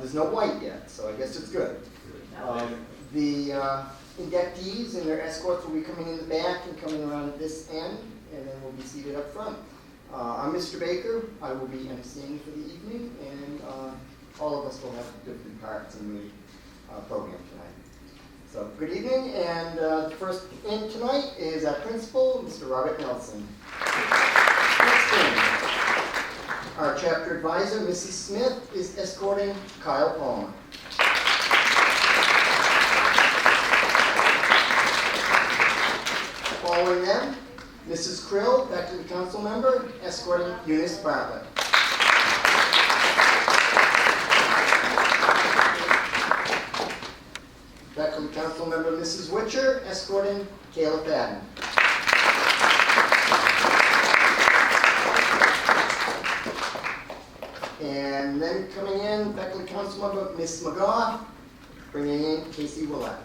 There's no white yet, so I guess it's good. The inductees and their escorts will be coming in the back and coming around this end, and then we'll be seated up front. I'm Mr. Baker. I will be emceeing for the evening, and all of us will have different parts in the program tonight. So, good evening, and the first in tonight is our principal, Mr. Robert Nelson. Next in, our chapter advisor, Mrs. Smith, is escorting Kyle Palmer. Following them, Mrs. Krill, faculty council member, escorting Eunice Bartlett. Faculty council member Mrs. Witcher, escorting Kayla Fadden. And then coming in, faculty council member Miss McGaugh, bringing in Casey Willett.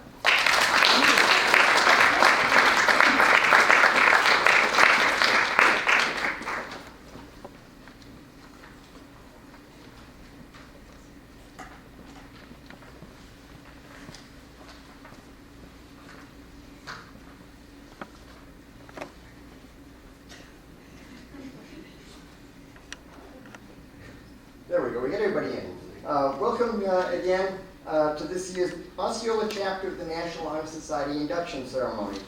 There we go, we got everybody in. Welcome again to this year's Osceola chapter of the National Honor Society Induction Ceremony.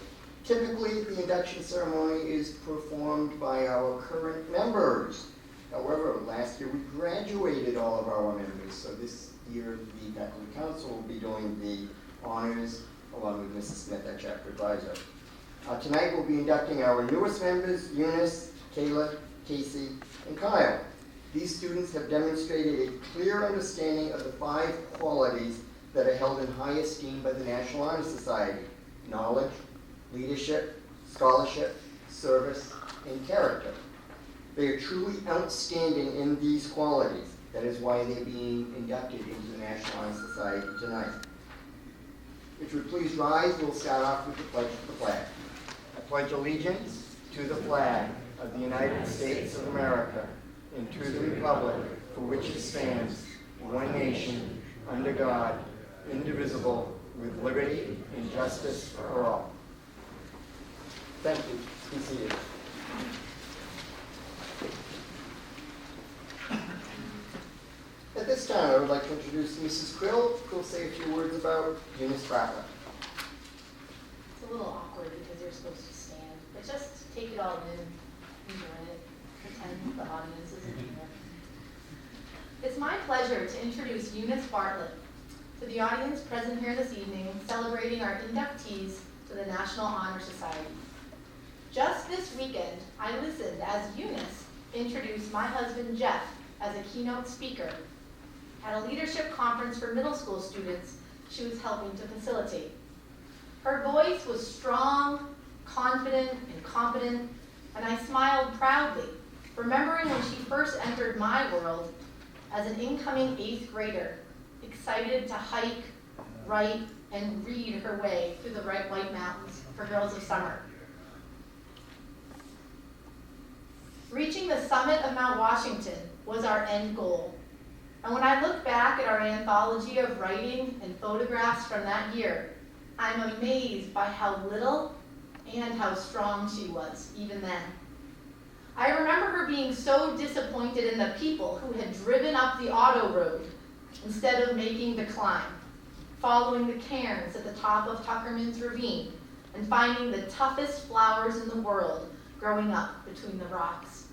Typically, the induction ceremony is performed by our current members. However, last year we graduated all of our members, so this year the faculty council will be doing the honors along with Mrs. Smith, our chapter advisor. Tonight we'll be inducting our newest members, Eunice, Kayla, Casey, and Kyle. These students have demonstrated a clear understanding of the 5 qualities that are held in high esteem by the National Honor Society: knowledge, leadership, scholarship, service, and character. They are truly outstanding in these qualities. That is why they're being inducted into the National Honor Society tonight. If you would please rise, we'll start off with the pledge of the flag. I pledge allegiance to the flag of the United States of America and to the republic for which it stands, one nation, under God, indivisible, with liberty and justice for all. Thank you. Be seated. At this time, I would like to introduce Mrs. Krill, who will say a few words about Eunice Bartlett. It's a little awkward because you're supposed to stand, but just take it all in, enjoy it, pretend the audience isn't here. It's my pleasure to introduce Eunice Bartlett to the audience present here this evening, celebrating our inductees to the National Honor Society. Just this weekend, I listened as Eunice introduced my husband Jeff as a keynote speaker at a leadership conference for middle school students she was helping to facilitate. Her voice was strong, confident, and competent, and I smiled proudly, remembering when she first entered my world as an incoming 8th grader, excited to hike, write, and read her way through the White Mountains for Girls of Summer. Reaching the summit of Mount Washington was our end goal. And when I look back at our anthology of writing and photographs from that year, I'm amazed by how little and how strong she was, even then. I remember her being so disappointed in the people who had driven up the auto road instead of making the climb, following the cairns at the top of Tuckerman's Ravine, and finding the toughest flowers in the world growing up between the rocks.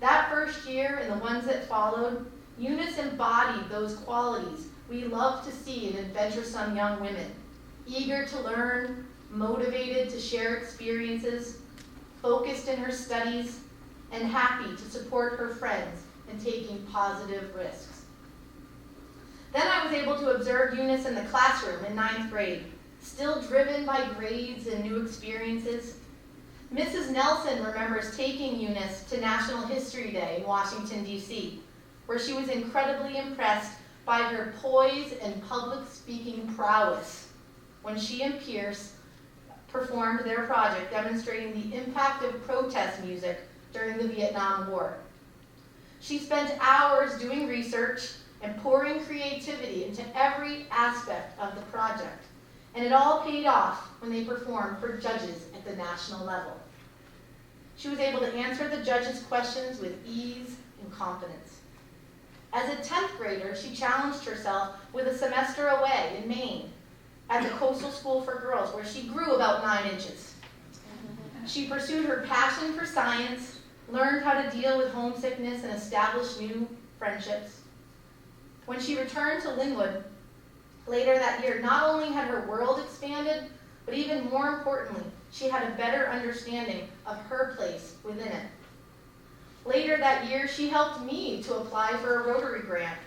That first year and the ones that followed, Eunice embodied those qualities we love to see in adventuresome young women, eager to learn, motivated to share experiences, focused in her studies, and happy to support her friends in taking positive risks. Then I was able to observe Eunice in the classroom in 9th grade, still driven by grades and new experiences. Mrs. Nelson remembers taking Eunice to National History Day in Washington, D.C., where she was incredibly impressed by her poise and public speaking prowess when she and Pierce performed their project demonstrating the impact of protest music during the Vietnam War. She spent hours doing research and pouring creativity into every aspect of the project. And it all paid off when they performed for judges at the national level. She was able to answer the judges' questions with ease and confidence. As a 10th grader, she challenged herself with a semester away in Maine at the Coastal School for Girls, where she grew about 9 inches. She pursued her passion for science, learned how to deal with homesickness, and establish new friendships. When she returned to Linwood later that year, not only had her world expanded, but even more importantly, she had a better understanding of her place within it. Later that year, she helped me to apply for a Rotary grant,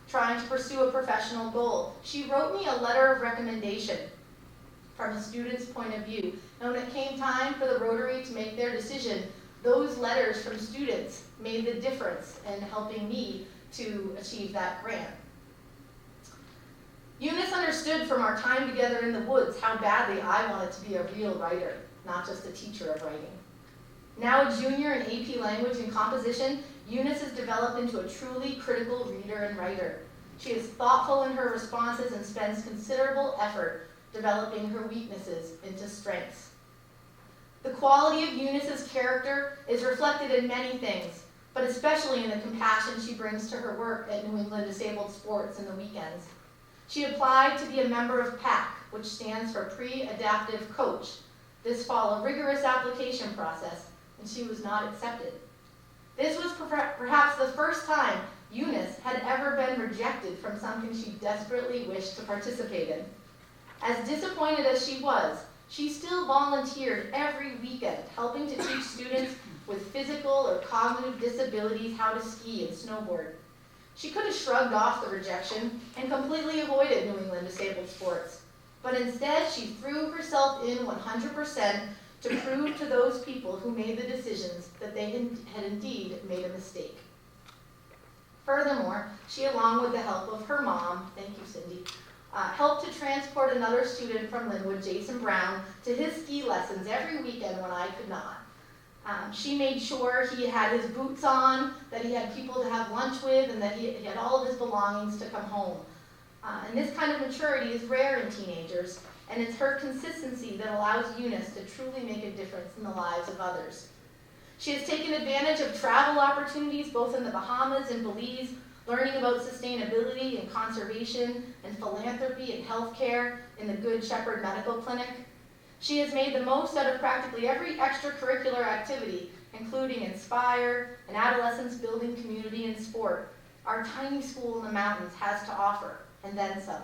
trying to pursue a professional goal. She wrote me a letter of recommendation from a student's point of view. And when it came time for the Rotary to make their decision, those letters from students made the difference in helping me to achieve that grant. Eunice understood from our time together in the woods how badly I wanted to be a real writer, not just a teacher of writing. Now a junior in AP Language and Composition, Eunice has developed into a truly critical reader and writer. She is thoughtful in her responses and spends considerable effort developing her weaknesses into strengths. The quality of Eunice's character is reflected in many things, but especially in the compassion she brings to her work at New England Disabled Sports in the weekends. She applied to be a member of PAC, which stands for Pre-Adaptive Coach. This followed a rigorous application process, and she was not accepted. This was perhaps the first time Eunice had ever been rejected from something she desperately wished to participate in. As disappointed as she was, she still volunteered every weekend, helping to teach students with physical or cognitive disabilities how to ski and snowboard. She could have shrugged off the rejection and completely avoided New England Disabled Sports, but instead she threw herself in 100% to prove to those people who made the decisions that they had indeed made a mistake. Furthermore, she, along with the help of her mom, thank you, Cindy, helped to transport another student from Linwood, Jason Brown, to his ski lessons every weekend when I could not. She made sure he had his boots on, that he had people to have lunch with, and that he had all of his belongings to come home. And this kind of maturity is rare in teenagers, and it's her consistency that allows Eunice to truly make a difference in the lives of others. She has taken advantage of travel opportunities both in the Bahamas and Belize, learning about sustainability and conservation and philanthropy and healthcare in the Good Shepherd Medical Clinic. She has made the most out of practically every extracurricular activity, including Inspire, an adolescence building community and sport, our tiny school in the mountains has to offer, and then some.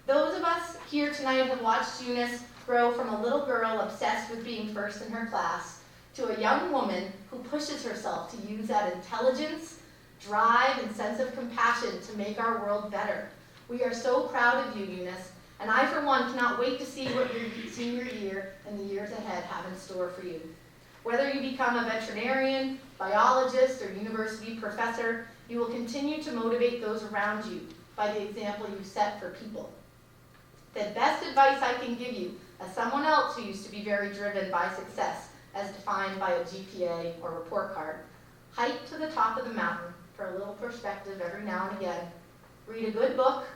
Those of us here tonight have watched Eunice grow from a little girl obsessed with being first in her class to a young woman who pushes herself to use that intelligence, drive, and sense of compassion to make our world better. We are so proud of you, Eunice, and I, for one, cannot wait to see what your senior year and the years ahead have in store for you. Whether you become a veterinarian, biologist, or university professor, you will continue to motivate those around you by the example you set for people. The best advice I can give you, as someone else who used to be very driven by success, as defined by a GPA or report card, hike to the top of the mountain for a little perspective every now and again, read a good book,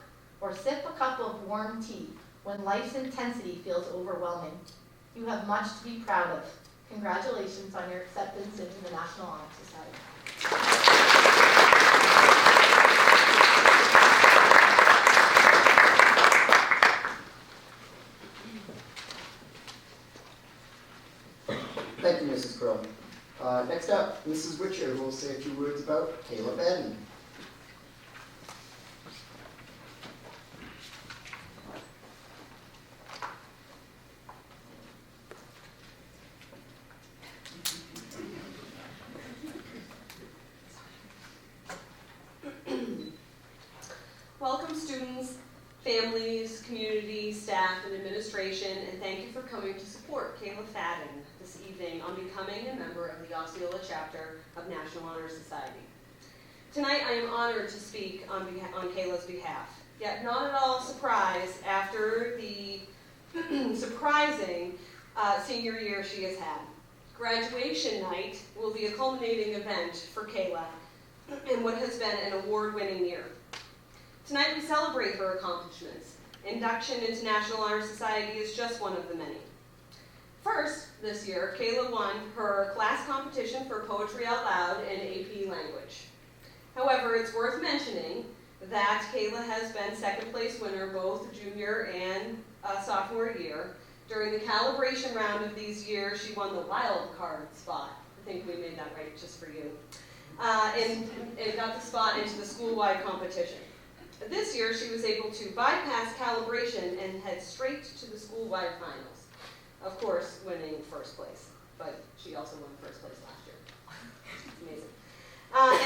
or sip a cup of warm tea when life's intensity feels overwhelming. You have much to be proud of. Congratulations on your acceptance into the National Honor Society. Thank you, Mrs. Crow. Next up, Mrs. Witcher, who will say a few words about Caleb Eden. Welcome students, families, community, staff, and administration, and thank you for coming to support Caleb Fadden this evening on becoming a member of the Osceola chapter of National Honor Society. Tonight I am honored to speak on Caleb's behalf, yet not at all surprised after the surprising senior year she has had. Graduation night will be a culminating event for Kayla in what has been an award-winning year. Tonight we celebrate her accomplishments. Induction into National Honor Society is just one of the many. First, this year, Kayla won her class competition for Poetry Out Loud and AP Language. However, it's worth mentioning that Kayla has been second place winner both junior and sophomore year. During the calibration round of these years, she won the wild card spot. I think we made that right just for you. And got the spot into the school-wide competition. This year, she was able to bypass calibration and head straight to the school-wide finals. Of course, winning first place, but she also won first place last year. Amazing.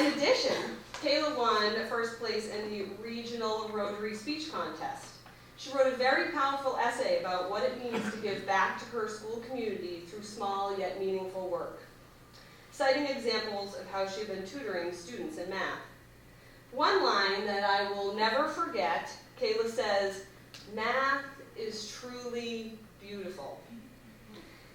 In addition, Kayla won first place in the Regional Rotary Speech Contest. She wrote a very powerful essay about what it means to give back to her school community through small yet meaningful work, citing examples of how she had been tutoring students in math. One line that I will never forget, Kayla says, "Math is truly beautiful."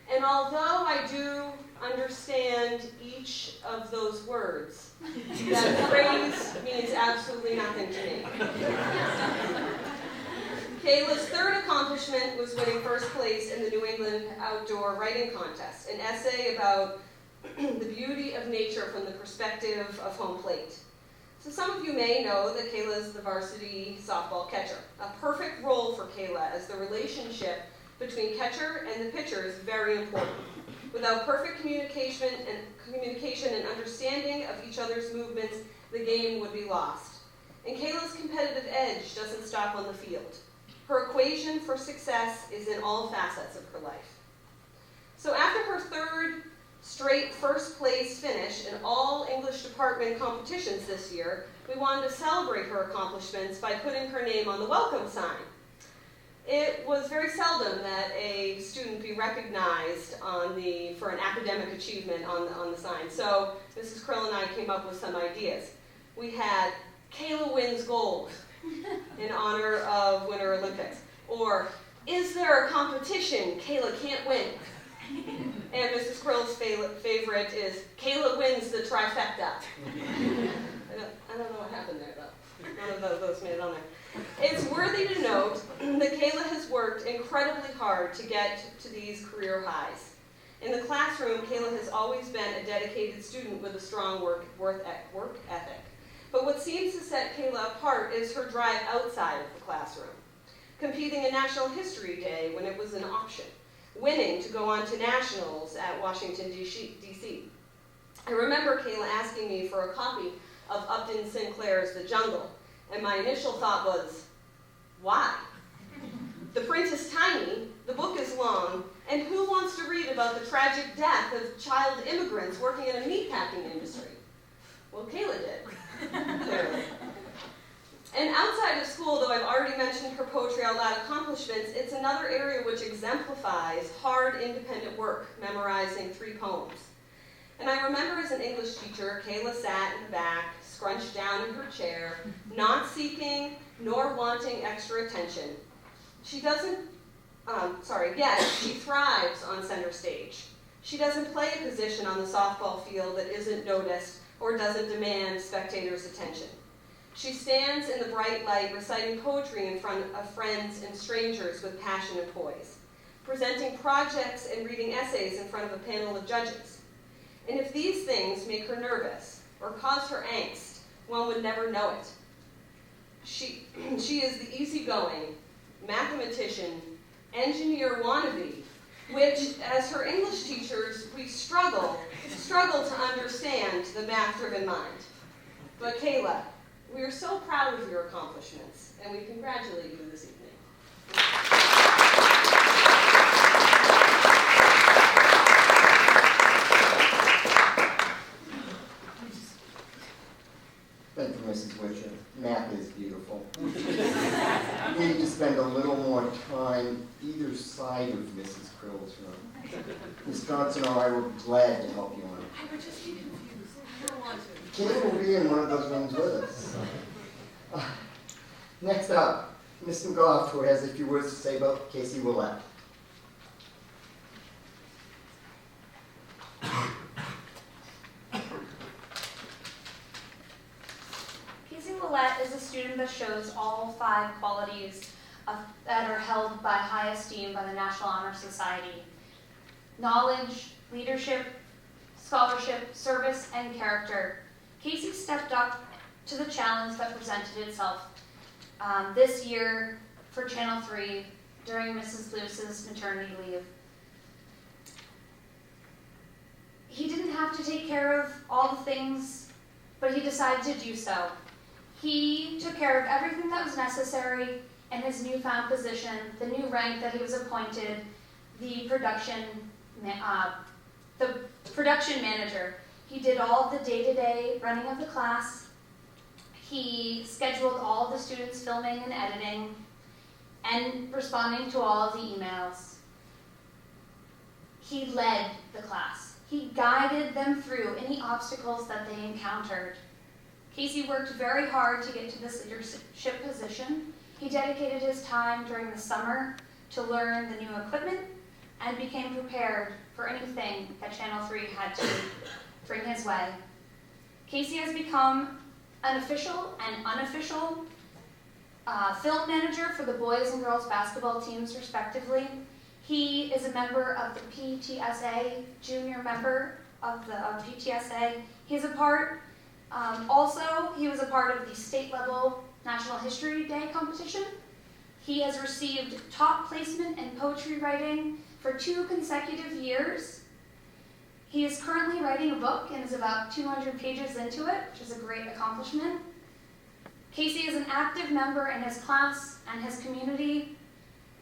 And although I do understand each of those words, that phrase means absolutely nothing to me. Kayla's third accomplishment was winning first place in the New England Outdoor Writing Contest, an essay about the beauty of nature from the perspective of home plate. So some of you may know that Kayla is the varsity softball catcher. A perfect role for Kayla, as the relationship between catcher and the pitcher is very important. Without perfect communication and understanding of each other's movements, the game would be lost. And Kayla's competitive edge doesn't stop on the field. Her equation for success is in all facets of her life. So after her third straight first place finish in all English department competitions this year, we wanted to celebrate her accomplishments by putting her name on the welcome sign. It was very seldom that a student be recognized for an academic achievement on the sign. So Mrs. Krill and I came up with some ideas. We had Kayla wins gold in honor of Winter Olympics. Or, is there a competition Kayla can't win? And Mrs. Krill's favorite is Kayla wins the trifecta. I don't know what happened there, though. None of those made it on there. It's worthy to note that Kayla has worked incredibly hard to get to these career highs. In the classroom, Kayla has always been a dedicated student with a strong work ethic. But what seems to set Kayla apart is her drive outside of the classroom, competing in National History Day when it was an option, winning to go on to nationals at Washington, D.C. I remember Kayla asking me for a copy of Upton Sinclair's The Jungle, and my initial thought was, why? The print is tiny, the book is long, and who wants to read about the tragic death of child immigrants working in a meatpacking industry? Well, Kayla did, clearly. And outside of school, though I've already mentioned her Poetry Out Loud accomplishments, it's another area which exemplifies hard, independent work, memorizing 3 poems. And I remember as an English teacher, Kayla sat in the back, scrunched down in her chair, not seeking nor wanting extra attention. Yet she thrives on center stage. She doesn't play a position on the softball field that isn't noticed or doesn't demand spectators' attention. She stands in the bright light reciting poetry in front of friends and strangers with passion and poise, presenting projects and reading essays in front of a panel of judges. And if these things make her nervous or cause her angst, one would never know it. She is the easygoing mathematician, engineer wannabe, which, as her English teachers, we struggle to understand the math-driven mind. But Kayla, we are so proud of your accomplishments, and we congratulate you this evening. Thank you, Mrs. Witcher. Math is beautiful. We need to spend a little more time either side of Mrs. Krill's room. Ms. Johnson or I were glad to help you on it. I would just be confused. I don't want to. Kayla will be in one of those rooms with us. Next up, Ms. McGough, who has a few words to say about Casey Willett. Casey Willett is a student that shows all 5 qualities that are held by high esteem by the National Honor Society: knowledge, leadership, scholarship, service, and character. Casey stepped up to the challenge that presented itself this year for Channel 3 during Mrs. Lewis's maternity leave. He didn't have to take care of all the things, but he decided to do so. He took care of everything that was necessary in his newfound position, the new rank that he was appointed, the production manager. He did all the day-to-day running of the class. He scheduled all of the students' filming and editing, and responding to all of the emails. He led the class. He guided them through any obstacles that they encountered. Casey worked very hard to get to this leadership position. He dedicated his time during the summer to learn the new equipment and became prepared for anything that Channel 3 had to bring his way. Casey has become an official and unofficial film manager for the boys and girls basketball teams, respectively. He is a member of the PTSA, junior member of the PTSA. He's a part, also, he was a part of the state level National History Day competition. He has received top placement in poetry writing for 2 consecutive years. He is currently writing a book and is about 200 pages into it, which is a great accomplishment. Casey is an active member in his class and his community.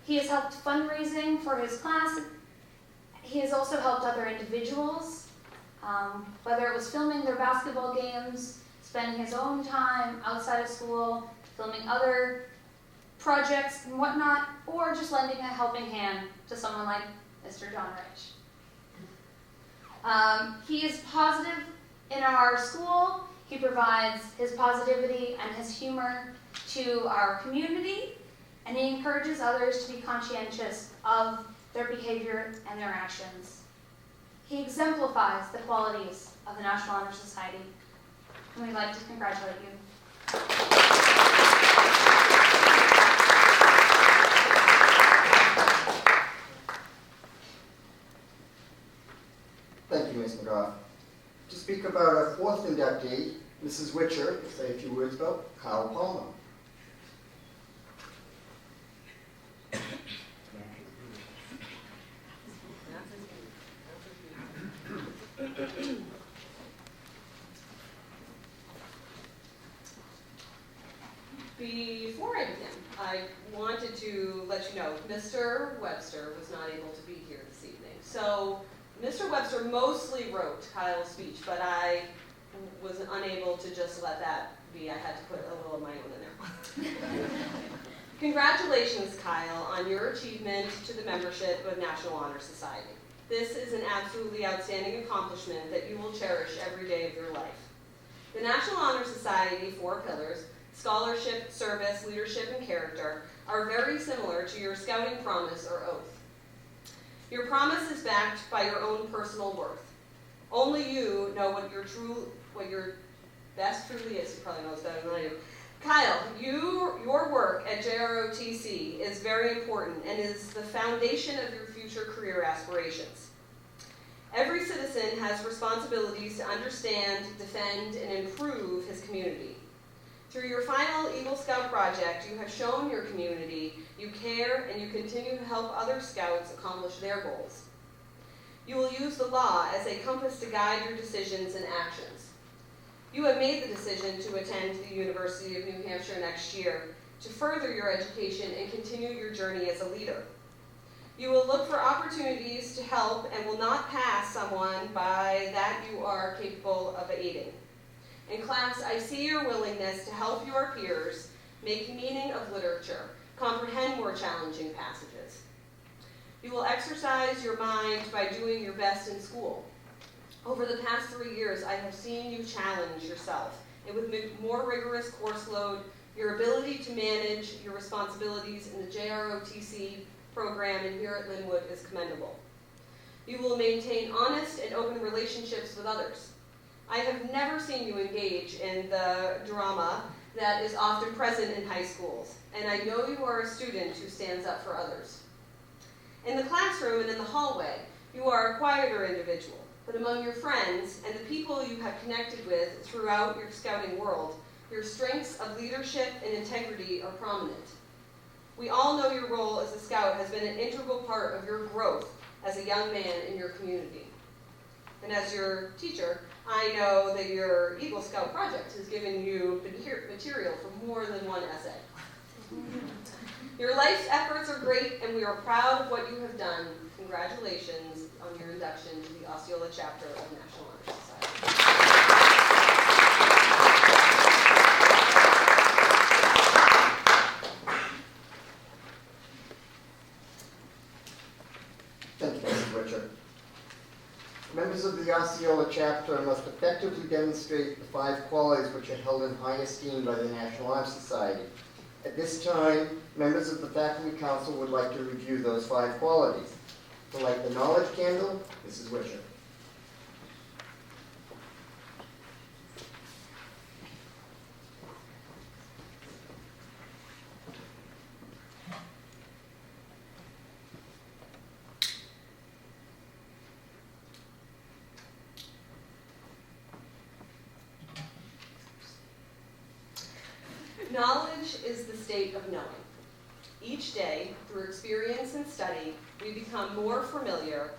He has helped fundraising for his class. He has also helped other individuals, whether it was filming their basketball games, spending his own time outside of school, filming other projects and whatnot, or just lending a helping hand to someone like Mr. John Rich. He is positive in our school. He provides his positivity and his humor to our community, and he encourages others to be conscientious of their behavior and their actions. He exemplifies the qualities of the National Honor Society, and we'd like to congratulate you. Thank you, Ms. McGough. To speak about our 4th inductee, Mrs. Witcher, to say a few words about Kyle Palmer. Before I begin, I wanted to let you know Mr. Webster was not able to be here this evening. So Mr. Webster mostly wrote Kyle's speech, but I was unable to just let that be. I had to put a little of my own in there. Congratulations, Kyle, on your achievement to the membership of National Honor Society. This is an absolutely outstanding accomplishment that you will cherish every day of your life. The National Honor Society 4 pillars, scholarship, service, leadership, and character, are very similar to your scouting promise or oath. Your promise is backed by your own personal worth. Only you know what your best truly is. You probably know it's better than I do. Kyle, your work at JROTC is very important and is the foundation of your future career aspirations. Every citizen has responsibilities to understand, defend, and improve his community. Through your final Eagle Scout project, you have shown your community you care and you continue to help other Scouts accomplish their goals. You will use the law as a compass to guide your decisions and actions. You have made the decision to attend the University of New Hampshire next year to further your education and continue your journey as a leader. You will look for opportunities to help and will not pass someone by that you are capable of aiding. In class, I see your willingness to help your peers make meaning of literature, comprehend more challenging passages. You will exercise your mind by doing your best in school. Over the past 3 years, I have seen you challenge yourself, and with more rigorous course load, your ability to manage your responsibilities in the JROTC program and here at Linwood is commendable. You will maintain honest and open relationships with others. I have never seen you engage in the drama that is often present in high schools, and I know you are a student who stands up for others. In the classroom and in the hallway, you are a quieter individual, but among your friends and the people you have connected with throughout your scouting world, your strengths of leadership and integrity are prominent. We all know your role as a scout has been an integral part of your growth as a young man in your community. And as your teacher, I know that your Eagle Scout project has given you material for more than one essay. Your life's efforts are great, and we are proud of what you have done. Congratulations on your induction to the Osceola chapter of National Honor Society. Thank you, Mr. Butcher. Members of the Osceola chapter must effectively demonstrate the 5 qualities which are held in high esteem by the National Honor Society. At this time, members of the Faculty Council would like to review those 5 qualities. To light the knowledge candle, Mrs. Wisher. Knowledge is the state of knowing. Each day, through experience and study, we become more familiar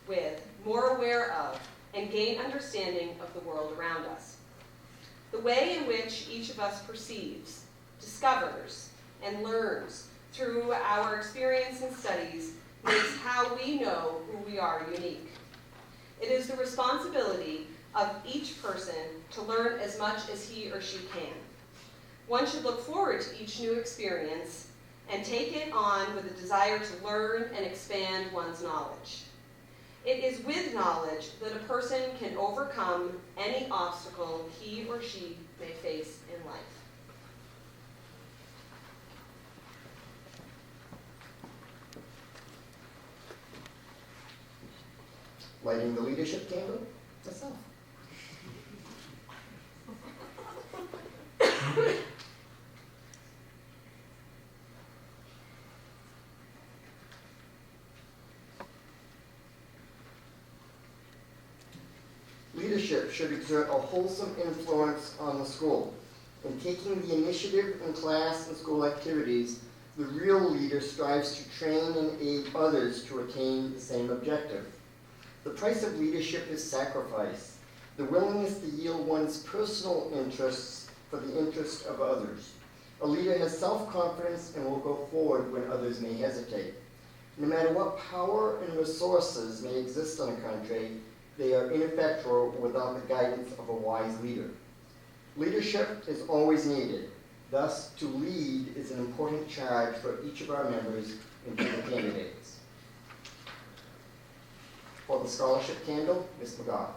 with, more aware of, and gain understanding of the world around us. The way in which each of us perceives, discovers, and learns through our experience and studies makes how we know who we are unique. It is the responsibility of each person to learn as much as he or she can. One should look forward to each new experience and take it on with a desire to learn and expand one's knowledge. It is with knowledge that a person can overcome any obstacle he or she may face in life. Lighting the leadership candle, myself. Leadership should exert a wholesome influence on the school. In taking the initiative in class and school activities, the real leader strives to train and aid others to attain the same objective. The price of leadership is sacrifice, the willingness to yield one's personal interests for the interest of others. A leader has self-confidence and will go forward when others may hesitate. No matter what power and resources may exist in a country, they are ineffectual without the guidance of a wise leader. Leadership is always needed. Thus, to lead is an important charge for each of our members and for the candidates. For the scholarship candle, Ms. McGough.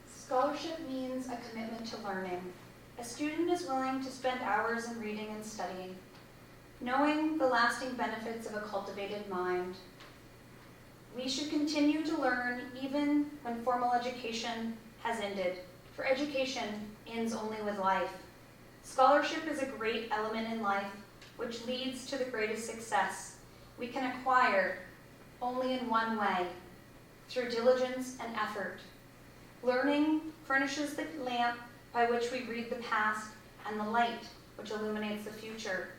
Scholarship means a commitment to learning. A student is willing to spend hours in reading and studying, knowing the lasting benefits of a cultivated mind. We should continue to learn even when formal education has ended, for education ends only with life. Scholarship is a great element in life which leads to the greatest success. We can acquire only in one way, through diligence and effort. Learning furnishes the lamp by which we read the past and the light which illuminates the future.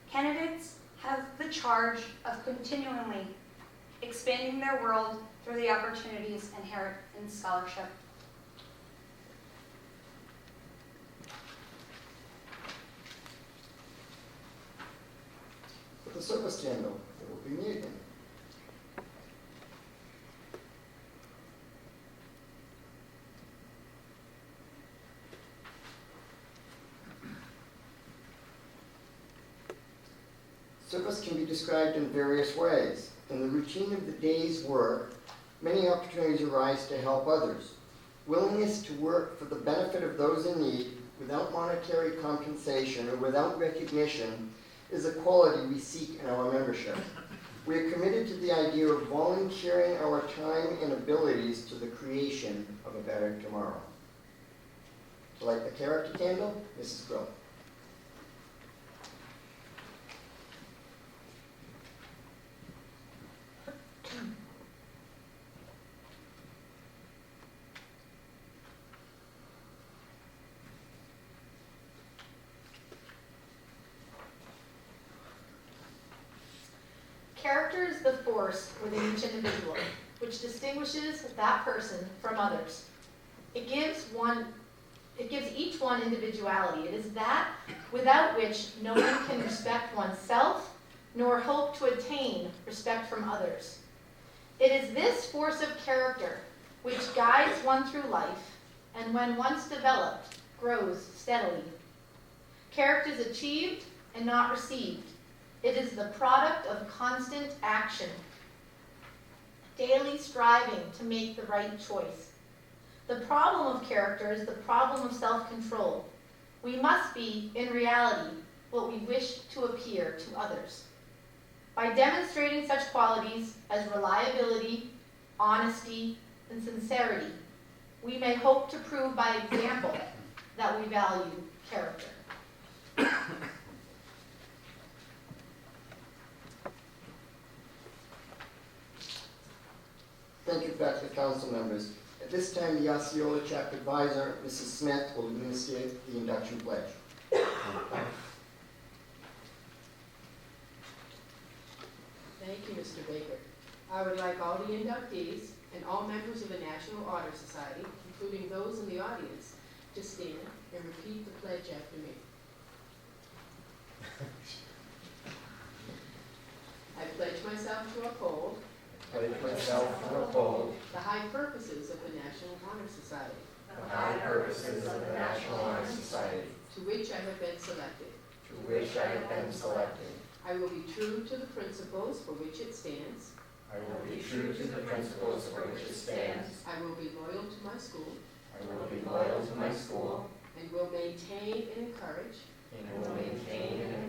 Candidates have the charge of continually expanding their world through the opportunities inherent in scholarship. For the service candle, it will be me again. Service can be described in various ways. In the routine of the day's work, many opportunities arise to help others. willingness to work for the benefit of those in need without monetary compensation or without recognition is a quality we seek in our membership. We are committed to the idea of volunteering our time and abilities to the creation of a better tomorrow. To light the character candle, Mrs. Grill. Character is the force within each individual, which distinguishes that person from others. It gives each one individuality. It is that without which no one can respect oneself, nor hope to attain respect from others. It is this force of character which guides one through life, and when once developed, grows steadily. Character is achieved and not received. It is the product of constant action, daily striving to make the right choice. The problem of character is the problem of self-control. We must be, in reality, what we wish to appear to others. By demonstrating such qualities as reliability, honesty, and sincerity, we may hope to prove by example that we value character. Thank you, faculty council members. At this time, the Osceola Chapter Advisor, Mrs. Smith, will administer the induction pledge. Thank you, Mr. Baker. I would like all the inductees and all members of the National Honor Society, including those in the audience, to stand and repeat the pledge after me. I pledge myself to uphold the high purposes of the National Honor Society, to which I have been selected. I will be true to the principles for which it stands. I will be loyal to my school. And will maintain and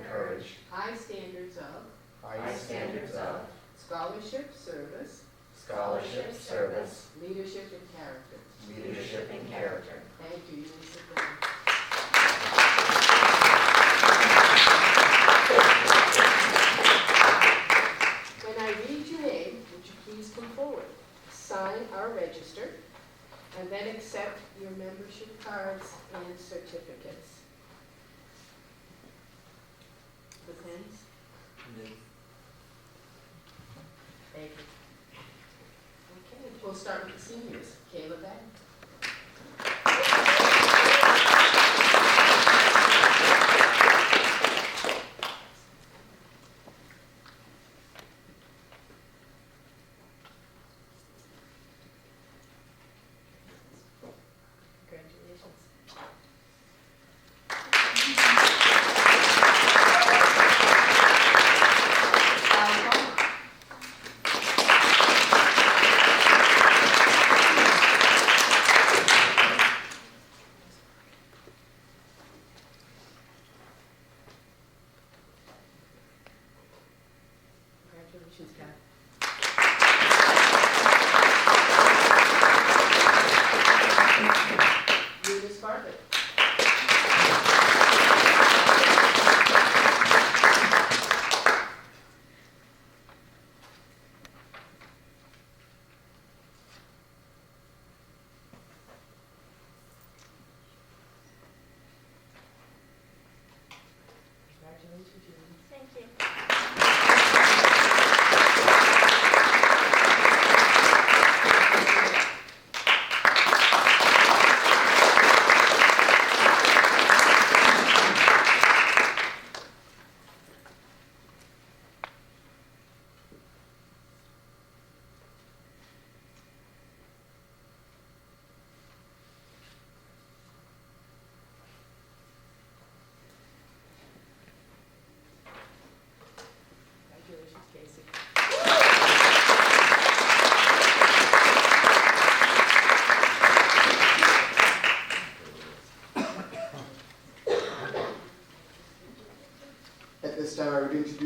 encourage high standards of scholarship, service, leadership, and character. Thank you. You may sit down. When I read your name, would you please come forward, sign our register, and then accept your membership cards and certificates. The pens? Thank you. Okay, we'll start with the seniors. Kayla Beck. Congratulations. Congratulations, Kat. Eunice Bartlett. Congratulations, Eunice. Thank you.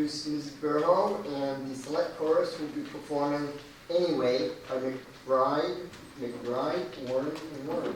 introduce Ms. Burrow, and the select chorus will be performing Anyway by McBride, Warren, and Warren.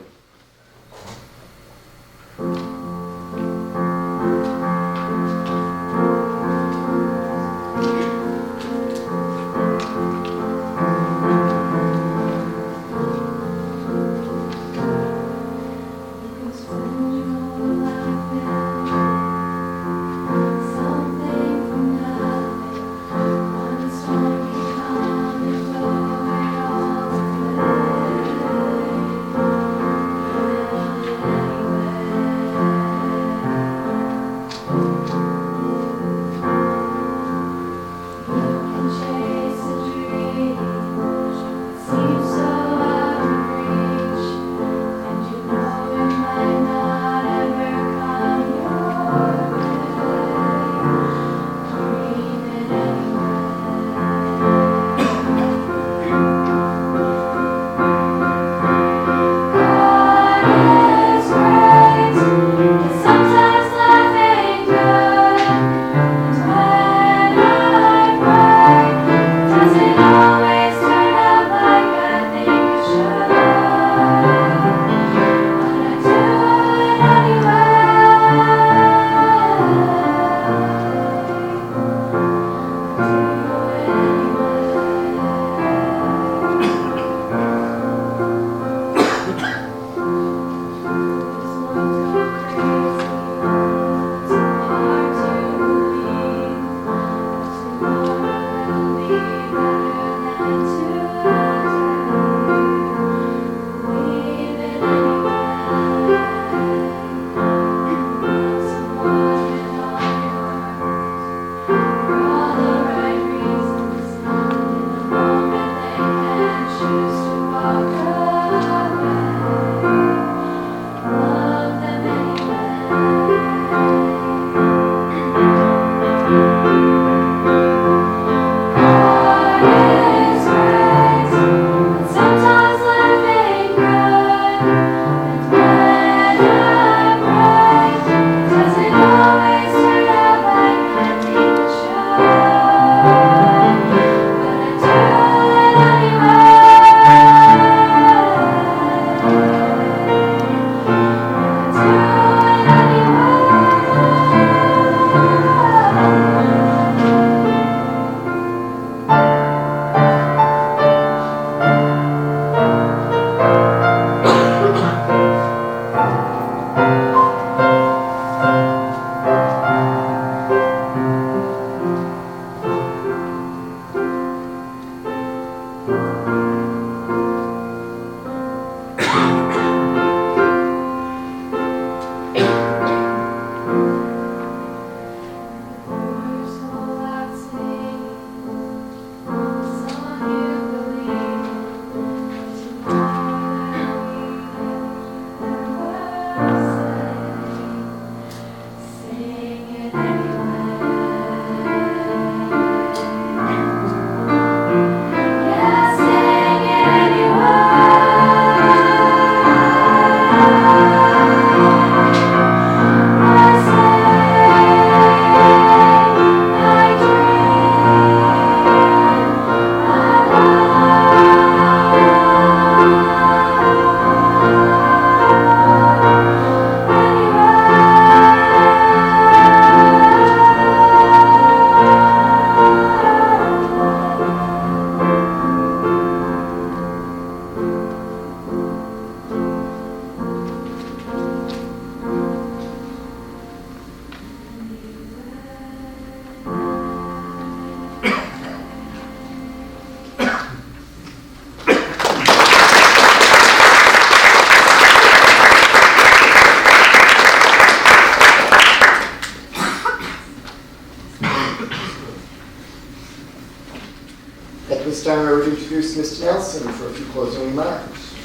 At this time, I would introduce Mr. Nelson for a few closing remarks.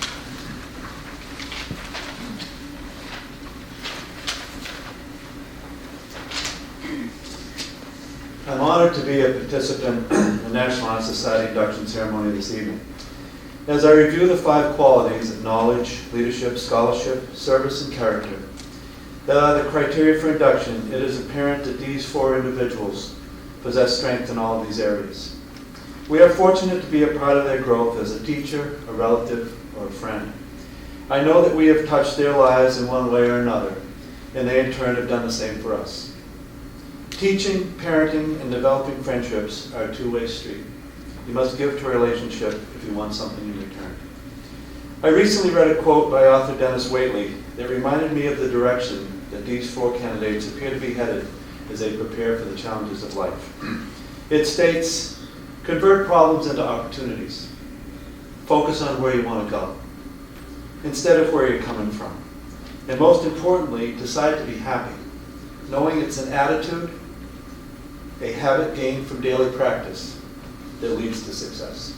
I'm honored to be a participant in the National Honor Society Induction Ceremony this evening. As I review the 5 qualities of knowledge, leadership, scholarship, service, and character that are the criteria for induction, it is apparent that these 4 individuals possess strength in all of these areas. We are fortunate to be a part of their growth as a teacher, a relative, or a friend. I know that we have touched their lives in one way or another, and they in turn have done the same for us. Teaching, parenting, and developing friendships are a two-way street. You must give to a relationship if you want something in return. I recently read a quote by author Dennis Waitley that reminded me of the direction that these four candidates appear to be headed as they prepare for the challenges of life. It states, convert problems into opportunities. Focus on where you want to go, instead of where you're coming from. And most importantly, decide to be happy, knowing it's an attitude, a habit gained from daily practice that leads to success.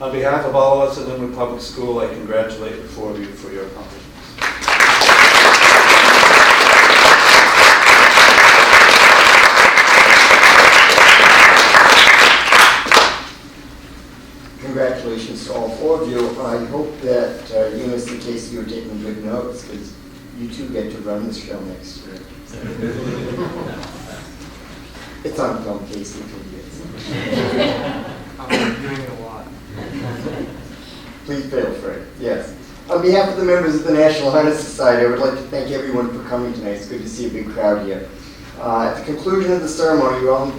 On behalf of all of us at Linwood Public School, I congratulate the four of you for your accomplishments. Congratulations to all four of you. I hope that Eunice and Casey are taking good notes, because you two get to run the show next year. It's on film, Casey. I'm doing it a lot. Please feel free. Yes. On behalf of the members of the National Honor Society, I would like to thank everyone for coming tonight. It's good to see a big crowd here. At the conclusion of the ceremony, you're all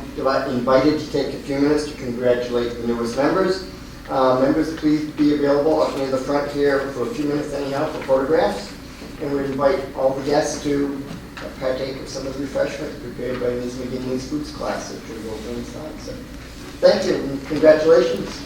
invited to take a few minutes to congratulate the newest members. Members, please be available up near the front here for a few minutes anyhow for photographs. And we invite all the guests to partake of some of the refreshments prepared by Ms. McGinley's Foods class, which is over inside. So, thank you and congratulations.